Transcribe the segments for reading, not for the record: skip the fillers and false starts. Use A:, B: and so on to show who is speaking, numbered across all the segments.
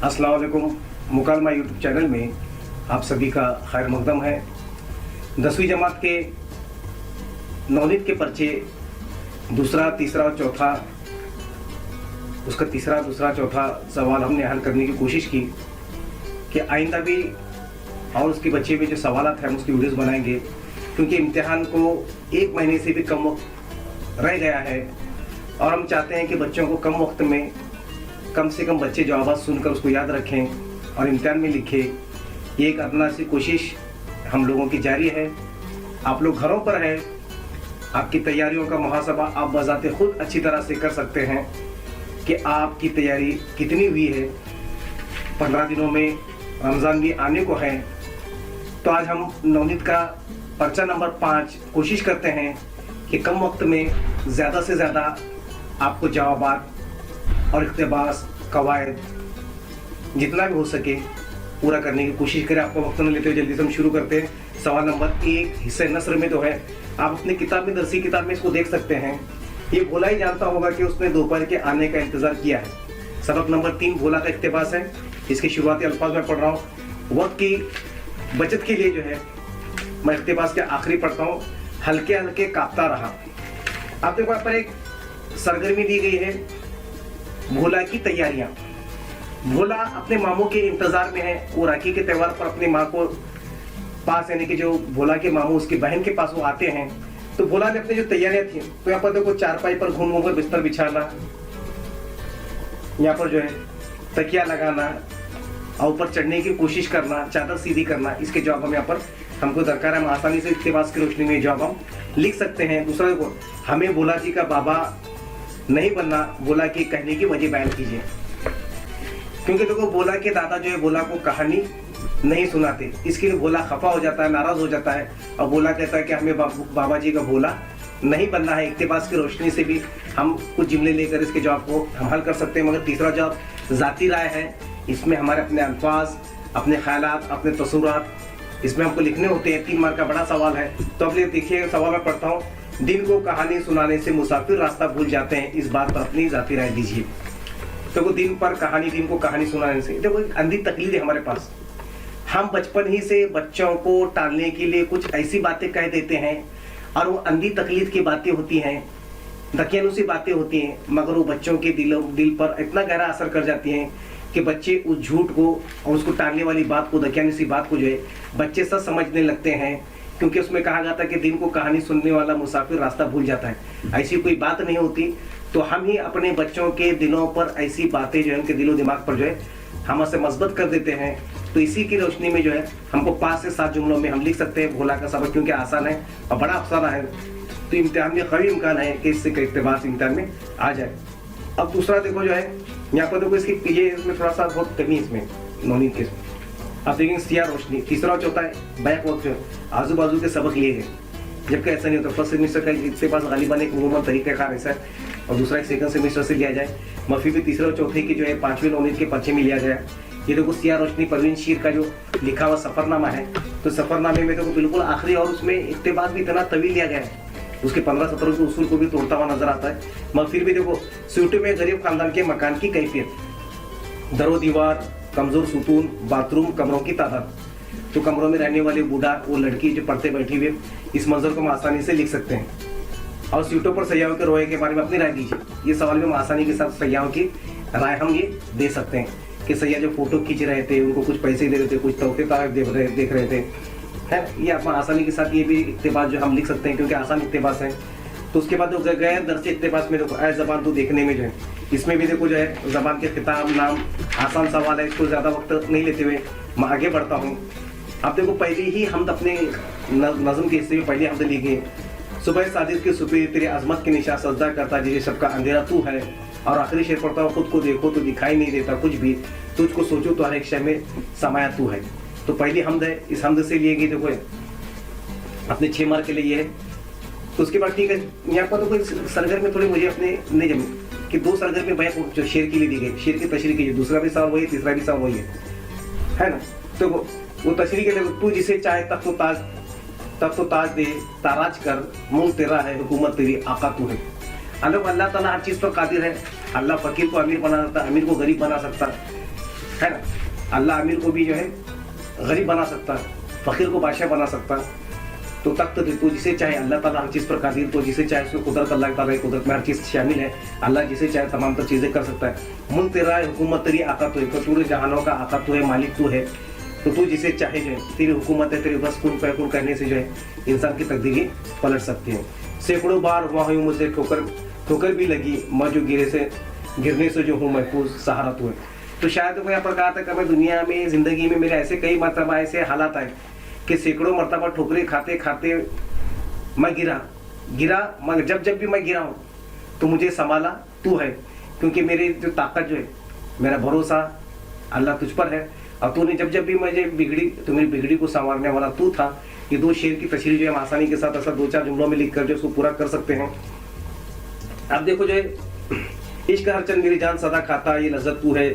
A: अस्सलाम वालेकुम। मुकालमा YouTube channel में आप सभी का खैर मकदम है। 10वीं जमात के नौनीत के पर्चे दूसरा, तीसरा और चौथा, उसका तीसरा, दूसरा, चौथा सवाल हमने हल करने की कोशिश की कि आइंदा भी और उसके बच्चे में जो सवालात हैं हम उसकी वीडियोस बनाएंगे, क्योंकि इम्तिहान को 1 महीने से भी कम वक्त रह गया है और हम चाहते हैं कि बच्चों को कम वक्त में कम से कम बच्चे जवाब सुनकर उसको याद रखें और इम्तिहान में लिखें। ये एक अपना सी कोशिश हम लोगों की जारी है। आप लोग घरों पर हैं, आपकी तैयारियों का मुहासबा आप बजाते खुद अच्छी तरह से कर सकते हैं कि आपकी तैयारी कितनी हुई है। 15 दिनों में रमज़ान भी आने को है, तो आज हम नौनीत का पर्चा नंबर 5 कोशिश करते हैं कि कम वक्त में ज़्यादा से ज़्यादा आपको जवाबात और इक़्तिबास, कवायद जितना भी हो सके पूरा करने की कोशिश करें। आपको वक्त न लेते हुए जल्दी से हम शुरू करते हैं। सवाल नंबर 1 हिस्से नस्र में तो है, आप अपनी किताब में, दरसी किताब में इसको देख सकते हैं। ये भोला ही जानता होगा कि उसने दोपहर के आने का इंतजार किया है। सबक नंबर 3 भोला का इक़्तिबास है। इसके शुरुआती अल्फाज में पढ़ रहा हूँ। वक्त की बचत के लिए जो है मैं इक़्तिबास के आखिरी पढ़ता हूँ। हल्के हल्के कांपता रहा। आपके पास पर एक सरगर्मी दी गई है, भोला की तैयारियां। भोला अपने मामू के इंतजार में है। वो राखी के त्यौहार पर अपनी माँ को पास, यानी कि जो भोला के मामू उसकी बहन के पास वो आते हैं, तो भोला ने अपनी जो तैयारियां थी, तो यहाँ पर देखो चारपाई पर घूम कर बिस्तर बिछाना, यहाँ पर जो है तकिया लगाना और ऊपर चढ़ने की कोशिश करना, चादर सीधी करना, इसके जवाब हम यहाँ पर हमको दरकार है। हम आसानी से इक़्तिबास की रोशनी में जवाब हम लिख सकते हैं। दूसरा देखो, हमें भोला जी का बाबा नहीं बनना, भोला की कहने की वजह बयान कीजिए। क्योंकि देखो भोला के दादा जो है भोला को कहानी नहीं सुनाते, इसके लिए भोला खफा हो जाता है, नाराज हो जाता है और भोला कहता है कि हमें बाबा जी का भोला नहीं बनना है। इक़्तिबास की रोशनी से भी हम कुछ जुमले लेकर इसके जवाब को हम हल कर सकते हैं। मगर तीसरा जवाब ज़ाती राय है। इसमें हमारे अपने अल्फाज, अपने ख्यालात, अपने तसव्वुरात इसमें हमको लिखने होते हैं। 3 मार्क का बड़ा सवाल है। तो अब देखिए सवाल मैं पढ़ता हूँ। दिन को कहानी सुनाने से मुसाफिर रास्ता भूल जाते हैं, इस बात पर अपनी ज़ाती राय दीजिए। तो वो दिन को कहानी सुनाने से, देखो एक अंधी तकलीफ है हमारे पास। हम बचपन ही से बच्चों को टालने के लिए कुछ ऐसी बातें कह देते हैं और वो अंधी तकलीफ की बातें होती हैं, दकियानुसी बातें होती हैं, मगर वो बच्चों के दिल पर इतना गहरा असर कर जाती हैं कि बच्चे उस झूठ को और उसको टालने वाली बात को, दकियानुसी बात को जो है बच्चे सच समझने लगते हैं। क्योंकि उसमें कहा गया था कि दिन को कहानी सुनने वाला मुसाफिर रास्ता भूल जाता है। ऐसी कोई बात नहीं होती। तो हम ही अपने बच्चों के दिलों पर ऐसी बातें जो है उनके दिलो दिमाग पर जो है हम उसे मजबूत कर देते हैं। तो इसी की रोशनी में जो है हमको 5 से 7 जुमलों में हम लिख सकते हैं भोला का सबक, क्योंकि आसान है और बड़ा अफसाना है। तो इम्तिहान में कभी इम्कान है कि इससे इक़्तिबास इम्तिहान में आ जाए। अब दूसरा देखो जो है यहाँ पर देखो इसकी ये इसमें थोड़ा सा बहुत कमी इसमें नौनीत के आप देखेंगे सिया रोशनी। तीसरा और चौथा है बैक वक्त जो आजू बाजू के सबक लिए हैं, जबकि ऐसा नहीं होता। फर्स्ट सेमिस्टर का इसके पास गालिबन एक उमूमन तरीक़ाकार ऐसा है और दूसरा एक सेकंड सेमिस्टर से लिया जाए। मफी भी तीसरे और चौथे की जो है 5वीं नौनीत के पर्चे में लिया गया। ये देखो सिया रोशनी परवीन शीर का जो लिखा हुआ सफ़रनामा है, तो सफ़रनामे में देखो बिल्कुल आखिरी और उसमें इक़्तिबास भी इतना तवील लिया गया है, उसके 15-17 के उसूल को भी तोड़ता हुआ नजर आता है। मगर फिर भी देखो स्यूटे में गरीब खानदान के मकान की कैफियत, दरो दीवार, कमजोर सुतून, बाथरूम, कमरों की तादाद, तो कमरों में रहने वाले बूढ़ा, वो लड़की जो पढ़ते बैठी हुई, इस मंजर को हम आसानी से लिख सकते हैं। और सीटों पर सयाहों के रोए के बारे में अपनी राय दीजिए। ये सवाल में हम आसानी के साथ सयाहों की राय हम ये दे सकते हैं कि सयाह जो फोटो खींच रहे थे उनको कुछ पैसे दे रहे थे, कुछ तोहफे देख रहे थे, है। ये आप आसानी के साथ ये भी इक़्तिबास जो हम लिख सकते हैं, क्योंकि आसान इक़्तिबास है। तो उसके बाद गैर दरसी इक़्तिबास में देखो ज़बान तो देखने में जो है इसमें भी देखो जो है ज़बान के खिताब, नाम, आसान सवाल है। इसको ज़्यादा वक्त नहीं लेते हुए मैं आगे बढ़ता हूँ। अब देखो पहले ही हम अपने नज़म के हिस्से में पहले हमने लिखे, सुबह साजिद की सुपीर तेरी अजमत के निशा सजदा करता जिसे सबका अंधेरा तू है। और आखिरी शेर पढ़ता हूँ, खुद को देखो तो दिखाई नहीं देता कुछ भी, तुझको सोचो तो हर एक शय में समाया तू है। तो पहली हमद है, इस हमद से लिए गई देखो अपने 6 मार्क के लिए है। तो उसके बाद ठीक है, यहाँ पर तो कोई सरगर्मी में थोड़ी मुझे अपने नहीं जमी कि 2 सरगर्मी बयान जो शेर के लिए दी गई, शेर की तशरीह की, दूसरा भी सवाल वही, तीसरा भी सवाल वही है ना। तो वो तशरीह के लिए तू जिसे चाहे तख्त ताज दे, ताराज कर, मुल्क तेरा है, हुकूमत तेरी, आका तू है। अल्लाह ताला हर चीज़ पर कादिर है। अल्लाह फकीर को अमीर बना सकता, अमीर को गरीब बना सकता, है ना। अल्लाह अमीर को भी जो है गरीब बना सकता है, फकीर को बादशाह बना सकता है। तो तख्त तो जिसे चाहे अल्लाह ताला हर चीज़ पर कादिर, तो जिसे चाहे उसको कुदरत, अल्लाह ताला की कुदरत में हर चीज़ शामिल है। अल्लाह जिसे चाहे तमाम तर चीज़ें कर सकता है। मुल्क तेरा है, हुकूमत तेरी, आका तो है, पूरे जहानों का आका तो है, मालिक तू है। तो तू जिसे चाहे जो है, तेरी हुकूमत है, तेरे बस कुन फैकुन करने से जो है इंसान की तकदीरें पलट सकती है। सैकड़ों बार हुआ हूँ मुझे ठोकर भी लगी, मैं जो गिरने से जो हूँ महफूज, सहारा तू है। तो शायद कोई यहाँ पर कहा था कि मैं दुनिया में, जिंदगी में मेरे ऐसे कई मरतबा ऐसे हालात आए कि सैकड़ों मरतबा ठोकरें खाते खाते मैं गिरा, मगर जब भी मैं गिरा हूँ तो मुझे संभाला तू है। क्योंकि मेरी जो ताकत जो है, मेरा भरोसा अल्लाह तुझ पर है। और तूने जब भी मुझे बिगड़ी, तो मेरी बिगड़ी को संवारने वाला तू था। ये दो शेर की तशरीह जो है हम आसानी के साथ ऐसा 2-4 जुमलों में लिख कर जो उसको पूरा कर सकते हैं। अब देखो जो है, इश्क हर चंद मेरी जान सदा खाता, ये लज्जत तू है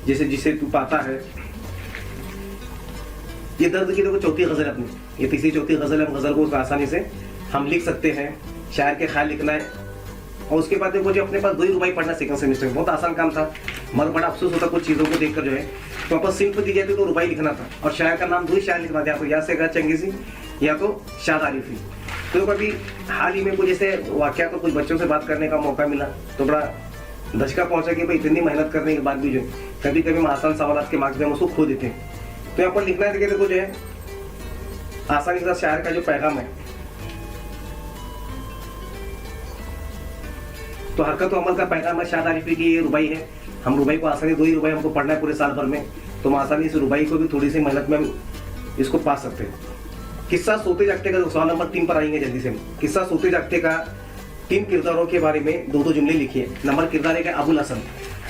A: जिसे तू पाता है। ये दर्द की देखो चौथी गजल अपनी, ये तीसरी चौथी गजल, हम गजल को आसानी से हम लिख सकते हैं। शायर के ख्याल लिखना है, और उसके बाद देखो जो अपने पास 2 ही रुबाई पढ़ना सेकंड सेमेस्टर में बहुत आसान काम था, मगर बड़ा अफसोस होता कुछ चीज़ों को देखकर जो है। तो अपन सिंप दी जाती तो रुबाई लिखना था, और शायर का नाम 2 ही शायर लिखना था, या तो यासिर चंगेज़ी या तो शाद आरिफी। तो कभी हाल ही में कुछ ऐसे वाक़या, तो कुछ बच्चों से बात करने का मौका मिला, तो बड़ा धचका पहुंचा कि भाई इतनी मेहनत करने के बाद भी जो है कभी कभी हम आसान सवाल के मार्क्स में हम उसको खो देते हैं। तो यहाँ पर लिखना है, देखो जो है आसानी के साथ शायर का जो पैगाम है, तो हरकत अमल का पैगाम है शाद आरिफी की, ये रुबाई है। हम रुबाई को आसानी 2 ही रुबाई हमको पढ़ना है पूरे साल भर में, तो हम आसानी से रुबाई को भी थोड़ी सी मेहनत में हम इसको पा सकते हैं। किस्सा सोते जागते का सवाल नंबर 3 पर आएंगे जल्दी से। किस्सा सोते जागते का 3 किरदारों के बारे में 2-2 जुमले लिखिए। नंबर किरदार है अबुल हसन।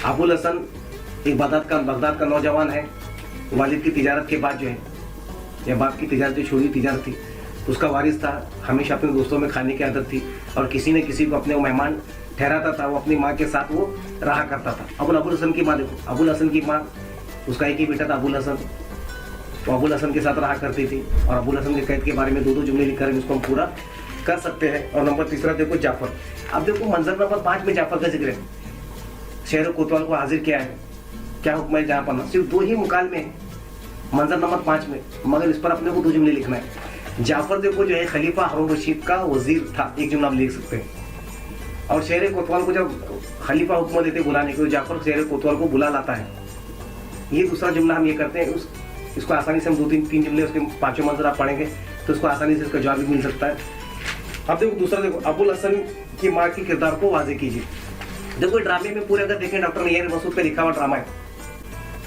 A: अबुल हसन एक बगदाद का नौजवान है। वालिद की तिजारत के बाद जो है, या बाप की तिजारत जो छोड़ी तिजारत थी, तो उसका वारिस था। हमेशा अपने दोस्तों में खाने की आदत थी, और किसी न किसी को अपने मेहमान ठहराता था। वो अपनी माँ के साथ वो रहा करता था। अबुल हसन की माँ देखो, अबुल हसन की माँ, उसका एक ही बेटा था अबुल हसन, तो अबुल हसन के साथ रहा करती थी। और अबुल हसन के कैद के बारे में 2-2 जुमले लिखकर इसको हम पूरा कर सकते हैं। और नंबर तीसरा देखो जाफर। अब देखो मंजर नंबर 5 में जाफर का जिक्र है। शहर कोतवाल को हाजिर किया है, क्या हुक्म है जहाँ पर, सिर्फ 2 ही मुकाल में है मंजर नंबर 5 में, मगर इस पर अपने को 2 जुमले लिखना है। जाफर देखो जो है खलीफा हारून रशीद का वजीर था, एक जुमला आप लिख सकते हैं। और शहर कोतवाल को जब खलीफा हुक्म देते बुलाने के, जाफर शहर कोतवाल को बुला लाता है। ये दूसरा जुमला हम ये करते हैं। इसको आसानी से हम 2-3 जुमले, उसके 5 मंजर आप पढ़ेंगे तो उसको आसानी से इसका जवाब भी मिल सकता है। अब देखो दूसरा, देखो अबुल हसन की माँ के किरदार को वाजे कीजिए। देखो ड्रामे में पूरे अगर देखें, डॉक्टर नैयर मसूद का लिखा हुआ ड्रामा है,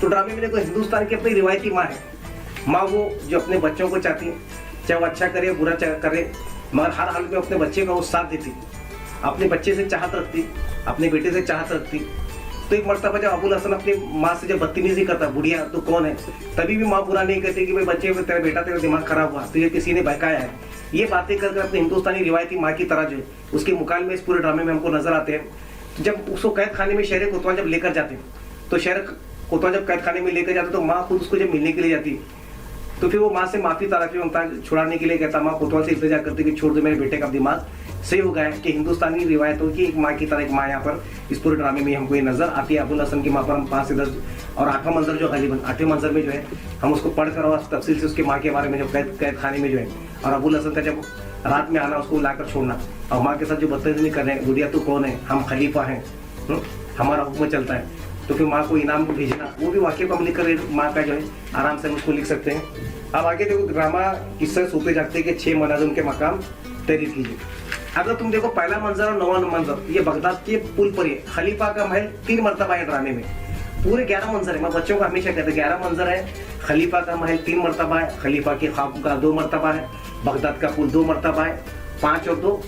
A: तो ड्रामे में देखो हिंदुस्तान की अपनी रिवायती माँ है। माँ वो जो अपने बच्चों को चाहती है, चाहे वो अच्छा करे बुरा करे, मगर हर हाल में अपने बच्चे का वो साथ देती, अपने बच्चे से चाहत रखती, अपने बेटे से चाहत रखती। तो एक मरतबा जब अबुल हसन अपनी माँ से जब बदतमीजी करता, बुढ़िया तो कौन है, तभी भी माँ बुरा नहीं कहती कि भाई बच्चे तेरा बेटा, तेरा दिमाग खराब हुआ, तो ये किसी ने बहकाया है। ये बातें करके अपने हिंदुस्तानी रिवायती माँ की तरह जो है उसके मुकाल में इस पूरे ड्रामे में हमको नजर आते हैं। जब उसको कैद खाने में शहर कोतवाल जब लेकर जाते, तो शहर कोतवाल जब कैद खाने में लेकर जाते, तो माँ खुद उसको जब मिलने के लिए जाती, तो फिर वो माँ से माफी तलाशी मांगता, छुड़ाने के लिए कहता, माँ कोतवाल से इल्तिजा करती कि छोड़ दो, मेरे बेटे का दिमाग सही हो गया है। कि हिंदुस्तानी रिवायतों की एक माँ की तरह एक माँ यहाँ पर इस पूरे ड्रामे में हमको ये नजर आती है। अबुल हसन की माँ पर हम 5 से 10 और 8वां मंजर जो गालिबन 8वें मंजर में जो है हम उसको पढ़कर और तफसील से उसकी माँ के बारे में जो कैद खाने में जो है, और अबुल हसन का जब रात में आना, उसको लाकर छोड़ना, और माँ के साथ जो बदतमीजी कर रहे हैं, बुढ़िया तू कौन है, हम खलीफा हैं, हमारा हुक्म चलता है, तो फिर माँ को इनाम को भेजना, वो भी वाक्य को हम लिख कर माँ का जो है आराम से हम उसको लिख सकते हैं। अब आगे देखो ड्रामा किस्से सोते जागते के 6 मनाजिम के मकाम तहरीर कीजिए। अगर तुम देखो पहला मंजर और 9वां मंजर, ये बगदाद के पुल पर है। खलीफा का महल 3 मरतबा है ड्रामे में, पूरे 11 मंजर है। मैं बच्चों को हमेशा कहते 11 मंजर है। खलीफा का महल 3 मरतबा है, खलीफा की खाबगाह 2 मरतबा है, बगदाद का पुल 2 मरतबा है। 5 और 2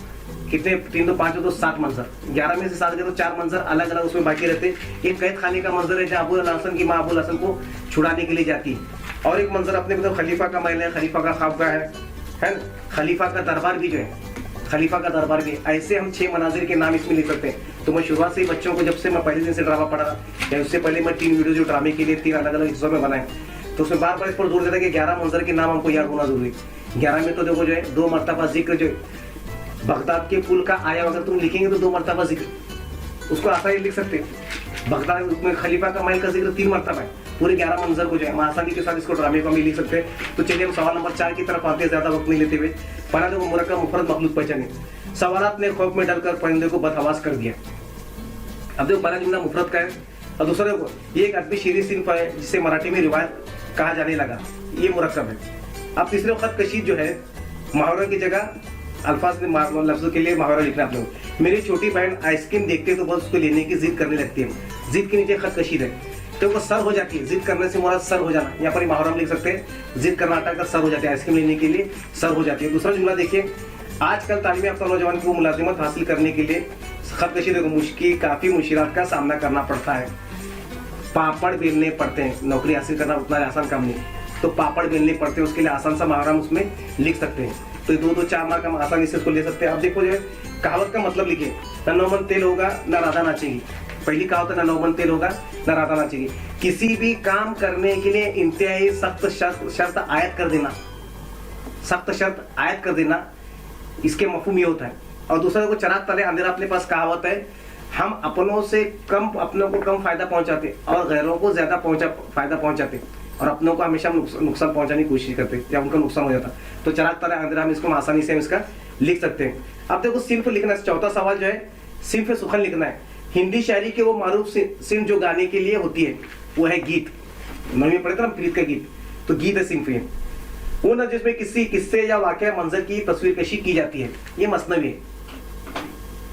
A: कितने, 3 2 5 और 2 7 मंजर। 11 में से 7 गए तो 4 मंजर अलग अलग उसमें बाकी रहते। एक कैद खाने का मंजर है जहाँ अबुल हसन की माँ अबुल हसन को छुड़ाने के लिए जाती है, और एक मंजर अपने मतलब खलीफा का महल है, खलीफा का खाबगाह है ना, खलीफा का दरबार भी जो है, खलीफा का दरबार भी। ऐसे हम 6 मनाजिर के नाम इसमें लिख सकते हैं। तो मैं शुरुआत से ही बच्चों को, जब से मैं पहले दिन से ड्रामा पढ़ा था, या उससे पहले मैं 3 वीडियो जो ड्रामे के लिए 3 अलग अलग हिस्सों में बनाए, तो उसमें बार बार इस पर जोर देता कि 11 मंजर के नाम हमको याद होना जरूरी। 11 में तो देखो जो है 2 मरतबा जिक्र जो बगदाद के पुल का आया, अगर तुम लिखेंगे तो 2 मरतबा जिक्र, उसको आसानी लिख सकते हैं। बगदाद में खलीफा का महल का जिक्र 3 मरतबा है, पूरे 11 मंजर को जो है हम आसानी के साथ इसको ड्रामे को हम लिख सकते हैं। तो चलिए हम सवाल नंबर 4 की तरफ आते हैं, ज्यादा वक्त नहीं लेते हुए। पहला देखो, मुरक्कब मुफरद मखलूक पहचाने। सवालात ने खौफ में डालकर परिंदे को बदहवास कर दिया। अब देखो पहला जुमला मुफरद का है और दूसरा देखो ये एक अदबी शेरी सिन्फ है जिसे मराठी में रिवायत कहा जाने लगा, ये मुरक्कब है। अब तीसरे खत कशीद जो है मुहावरा की जगह अल्फाज लफ्जों के लिए मुहावरा लिखना आप लोग। मेरी छोटी बहन आइसक्रीम देखते तो बस उसको लेने की जिद करने लगती है। जिद के नीचे खत कशीद है तो वो सर हो जाती है। जिद करने से मुराद सर हो जाना, यहाँ पर मुहावरा में लिख सकते हैं जिद करना हटाकर सर हो जाती है, आइसक्रीम लेने के लिए सर हो जाती है। दूसरा जुमला देखिए, आजकल तालीम याफ्ता नौजवान को मुलाजिमत हासिल करने के लिए खत कशीद मुश्किल काफी मुश्किलात का सामना करना पड़ता है। पापड़ बेलने पड़ते हैं, नौकरी हासिल करना उतना आसान काम नहीं, तो पापड़ बेलने पड़ते हैं, उसके लिए आसान सा मुहावरा हम उसमें लिख सकते हैं। तो 2-2 4 मार्क हम आसानी से उसको ले सकते हैं। अब देखो जो है कहावत का मतलब लिखिए, न नौमन तेल होगा न राधा नाचेगी। पहली कहावत है, न नौमन तेल होगा न राधा नाचेगी। किसी भी काम करने के लिए इंतहाई सख्त शर्त आयत कर देना, सख्त शर्त आयत कर देना, इसके मफहूम ये होता है। और दूसरा को चराग तले अंधेरा अपने पास कहावत है, हम अपनों से कम अपनों को कम फायदा पहुंचाते और गैरों को ज्यादा फायदा पहुंचाते और अपनों को हमेशा नुकसान पहुंचाने की कोशिश करते जब उनका नुकसान हो जाता। तो चराग तले अंधेरा हम इसको आसानी से इसका लिख सकते हैं। अब देखो सिंफ लिखना है, चौथा सवाल जो है सिंफ सुखन लिखना है। हिंदी शायरी के वो मारूफ सिंफ जो गाने के लिए होती है वो है गीत। नवीं पढ़े थे ना प्रीत का गीत, तो गीत है सिंफ ये वो ना जिसमें किसी किस्से या वाकया मंजर की तस्वीर कशी की जाती है, ये मसनवी है।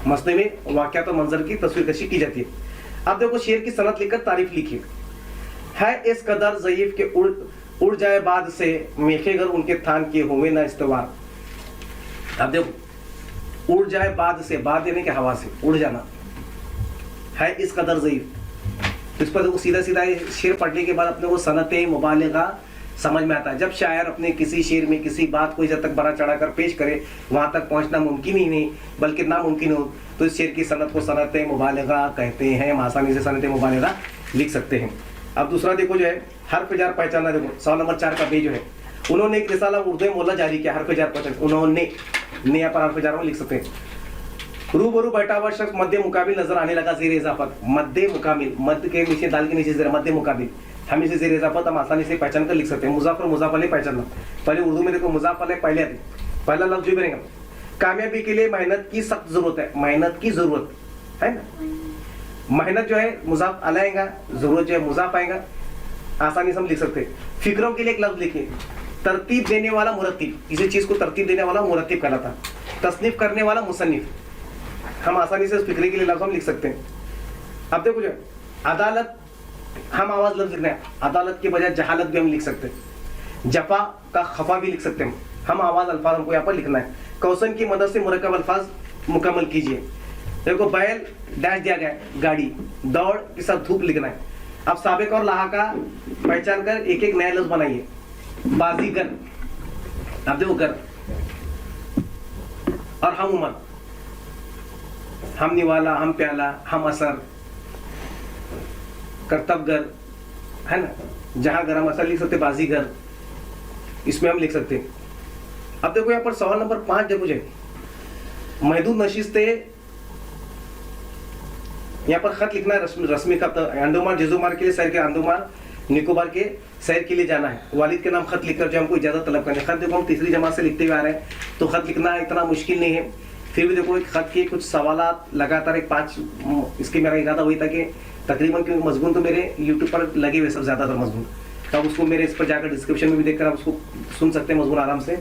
A: मसनवी में वाकया तो मंजर की तस्वीर कशी की जाती है। अब देखो शेर की सनत लिखकर तारीफ लिखिए। है इस कदर ज़ईफ के उड़ जाए बाद से मेखेगर उनके थान के हुए ना इस्तवार। अब देखो उड़ जाए बाद से, बाद यानी कि हवा से उड़ जाना, है इस कदर ज़ईफ। इस पर देखो सीधा सीधा शेर पढ़ने के बाद अपने को सनते मुबालिगा समझ में आता है। जब शायर अपने किसी शेर में किसी बात को जब तक बड़ा चढ़ा कर पेश करे वहां तक पहुंचना मुमकिन ही नहीं बल्कि नामुमकिन हो, तो इस शेर की सनत को सनते मुबालिगा कहते हैं। हम आसानी से सनते मुबालिगा लिख सकते हैं। अब दूसरा देखो जो है हर्फ जार पहचानना। देखो सवाल नंबर 4 का बे जो है, उन्होंने एक रिसाला उर्दू में मोला जारी किया। हर्फ जार पहचान, उन्होंने ने यहाँ पर हर्फ जार में लिख सकते हैं। रूबरू बैठा हुआ शख्स मध्य मुकाबिल नजर आने लगा ज़ेर इजाफत। मध्य मुकाबिल, मध्य के नीचे दाल के नीचे ज़ेर, मध्य मुकाबिल, हम इसे ज़ेर इजाफत हम आसानी से पहचान कर लिख सकते हैं। मुजाफ और मुजाफ अलैह पहचानना। पहले उर्दू में देखो मुजाफ अलैह पहले आती, पहला लफ्ज जो बनेगा कामयाबी के लिए मेहनत की सख्त जरूरत है। मेहनत की जरूरत है ना, मेहनत जो है मुजाफ अलैह आएगा, जरूरत जो है मुजाफ आएगा, आसानी से हम लिख सकते हैं। फिक्रों के लिए एक लफ्ज लिखिए, तरतीब देने वाला मुरत्तिब, किसी चीज को तरतीब देने वाला मुरत्तिब कहलाता। तसनीफ करने वाला मुसन्निफ, हम आसानी से फिक्रे के लिए लफ्ज हम लिख सकते हैं। अब देखो जो अदालत, हम आवाज लफ्ज लिखना है, अदालत के बजाय जहालत भी हम लिख सकते हैं। जफा का खफा भी लिख सकते हैं, हम आवाज अल्फाज हमको यहाँ पर लिखना है। कौसन की मदद से मुरक्कब अल्फाज मुकम्मल कीजिए। देखो बैल डैश दिया गया है, गाड़ी, दौड़ के साथ धूप लिखना है। अब साबिक और लाहा का पहचान कर एक एक नया लफ्ज बनाइए। बाजीगर, अब देखो गर और हम उमर, हम निवाला, हम प्याला, हम असर, करतबगर है ना, जहां गरम असर लिख सकते, बाजीगर, इसमें हम लिख सकते हैं। अब देखो यहाँ पर सवाल नंबर 5 देखो जी, महदूद नशिस्ते, यहाँ पर खत लिखना है रस्मी खत। अंडोमार जेजुमार के लिए सैर के, अंडोमार निकोबार के सैर के लिए जाना है। वालिद के नाम खत लिखकर जो हमको इजाजत तलब करनी है। खत देखो हम तीसरी जमात से लिखते हुए आ रहे हैं, तो खत लिखना इतना मुश्किल नहीं है। फिर भी देखो एक खत के कुछ सवालात लगातार एक 5, इसके मेरा इरादा वही था कि तकरीबन क्योंकि मजमून तो मेरे यूट्यूब पर लगे हुए सब ज्यादातर मजमून, तब उसको मेरे इस पर जाकर डिस्क्रिप्शन में भी देखकर आप उसको सुन सकते हैं मजमून आराम से।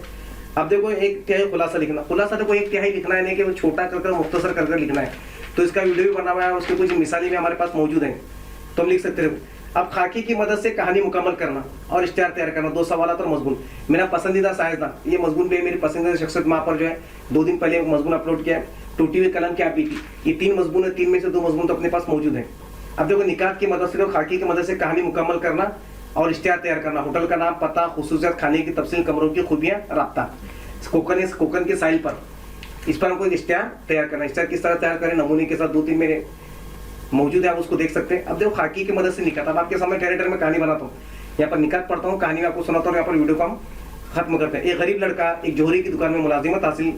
A: अब देखो एक तिहाई खुलासा लिखना। खुलासा देखो एक तिहाई लिखना है, नहीं कि वो छोटा कर मुख्तसर कर लिखना है। तो इसका वीडियो भी बना हुआ है और उसकी कुछ मिसालें भी हमारे पास मौजूद हैं, तो हम लिख सकते हैं। अब खाकी की मदद से कहानी मुकम्मल करना और इश्तिहार तैयार करना। 2 सवाल और मजमून। मेरा पसंदीदा साइंसदान, ये मजमून भी मेरी पसंदीदा शख्सियत वहाँ पर जो है 2 दिन पहले मजमून अपलोड किया है। टूटी हुई कलम क्या पीटी, ये 3 मजमून है, 3 में से 2 मजमून तो अपने पास मौजूद है। अब देखो निकात की मदद से, तो खाकी की मदद से कहानी मुकम्मल करना और इश्तिहार तैयार करना। होटल का नाम, पता, खुसूसियत, खाने की तफसील, कमरों की खूबियां, राब्ता। कोकन के साहिल पर, इस पर हमको इश्तिहार तैयार करना। इश्तिहार किस तरह तैयार करें, नमूने के साथ 2-3 मेरे मौजूद है, आप उसको देख सकते हैं। अब देखो खाकी की मदद से निकात, अब आपके सामने कैरेक्टर में कहानी बनाता हूँ, यहाँ पर निकात पढ़ता हूँ, कहानी आपको सुनाता हूँ, यहाँ पर वीडियो को हम खत्म करते हैं। एक गरीब लड़का एक जोहरी की दुकान में मुलाजिमत हासिल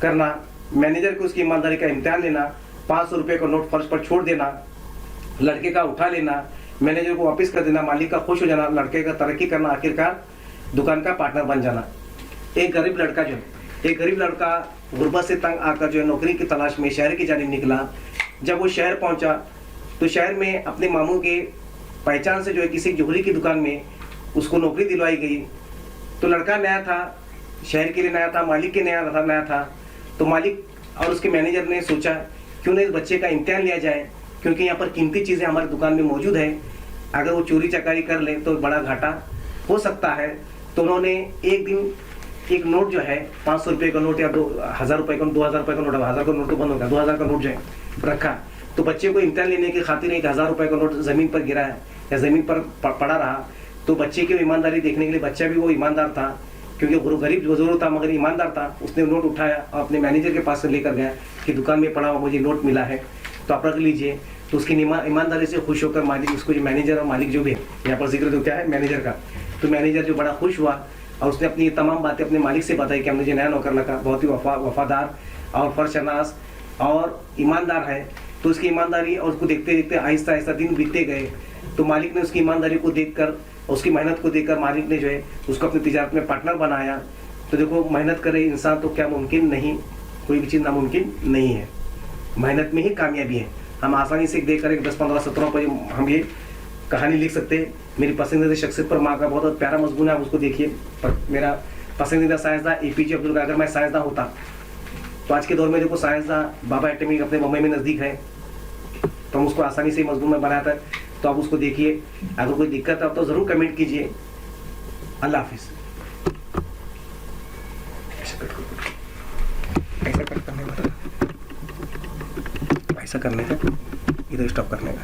A: करना, मैनेजर को उसकी ईमानदारी का इम्तिहान लेना, 500 रुपए का नोट फर्श पर छोड़ देना, लड़के का उठा लेना, मैनेजर को वापस कर देना, मालिक का खुश हो जाना, लड़के का तरक्की करना, आखिरकार दुकान का पार्टनर बन जाना। एक गरीब लड़का गुर्बत से तंग आकर जो है नौकरी की तलाश में शहर की जानिब निकला। जब वो शहर पहुंचा तो शहर में अपने मामू के पहचान से जो है किसी जोहरी की दुकान में उसको नौकरी दिलवाई गई। तो लड़का नया था, शहर के लिए नया था, मालिक के नया था। तो मालिक और उसके मैनेजर ने सोचा क्यों नहीं इस बच्चे का इम्तिहान लिया जाए, क्योंकि यहाँ पर कीमती चीज़ें हमारी दुकान में मौजूद है, अगर वो चोरी चकारी कर ले तो बड़ा घाटा हो सकता है। तो उन्होंने एक दिन एक नोट जो है 500 रुपये का नोट या 1000 रुपये का, 2000 रुपये का नोट, 1000 का नोट तो बंद हो गया, 2000 का नोट जो है रखा। तो बच्चे को इम्तिहान लेने की खातिर 1000 रुपये का नोट जमीन पर गिरा है या जमीन पर पड़ा रहा। तो बच्चे की ईमानदारी देखने के लिए, बच्चा भी वो ईमानदार था क्योंकि गरीब जरूर था मगर ईमानदार था, उसने नोट उठाया और अपने मैनेजर के पास से लेकर गया कि दुकान में पड़ा हुआ मुझे नोट मिला है तो आप रख लीजिए। तो उसकी ईमानदारी से खुश होकर मालिक, उसको जो मैनेजर और मालिक जो भी है, यहाँ पर जिक्र तो क्या है मैनेजर का, तो मैनेजर जो बड़ा खुश हुआ और उसने अपनी तमाम बातें अपने मालिक से बताई कि मुझे नया नौकर लगा, बहुत ही वफादार और फरशनास और ईमानदार है। तो उसकी ईमानदारी और उसको देखते देखते आहिस्ता आहिस्ता दिन बीतते गए। तो मालिक ने उसकी ईमानदारी को देखकर, उसकी मेहनत को देखकर मालिक ने जो है उसको अपनी तिजारत में पार्टनर बनाया। तो देखो, मेहनत करे इंसान तो क्या मुमकिन नहीं, कोई भी चीज़ नामुमकिन नहीं है, मेहनत में ही कामयाबी है। हम आसानी से देख कर एक 10, 15, 17 पर हम ये कहानी लिख सकते हैं। मेरी पसंदीदा शख्सियत पर माँ का बहुत प्यारा मजमून है, आप उसको देखिए। पर मेरा पसंदीदा साइंसदान APJ अब्दुल कलाम। अगर मैं साइंसदान होता तो आज के दौर में देखो साइंसदान बाबा एटमी अपने मुंबई में नज़दीक है, तो हम उसको आसानी से मजमून में बनाया था। तो आप उसको देखिए, अगर कोई दिक्कत है तो ज़रूर कमेंट कीजिए। अल्लाह हाफिज़। ऐसा करने का, इधर स्टॉप करने का।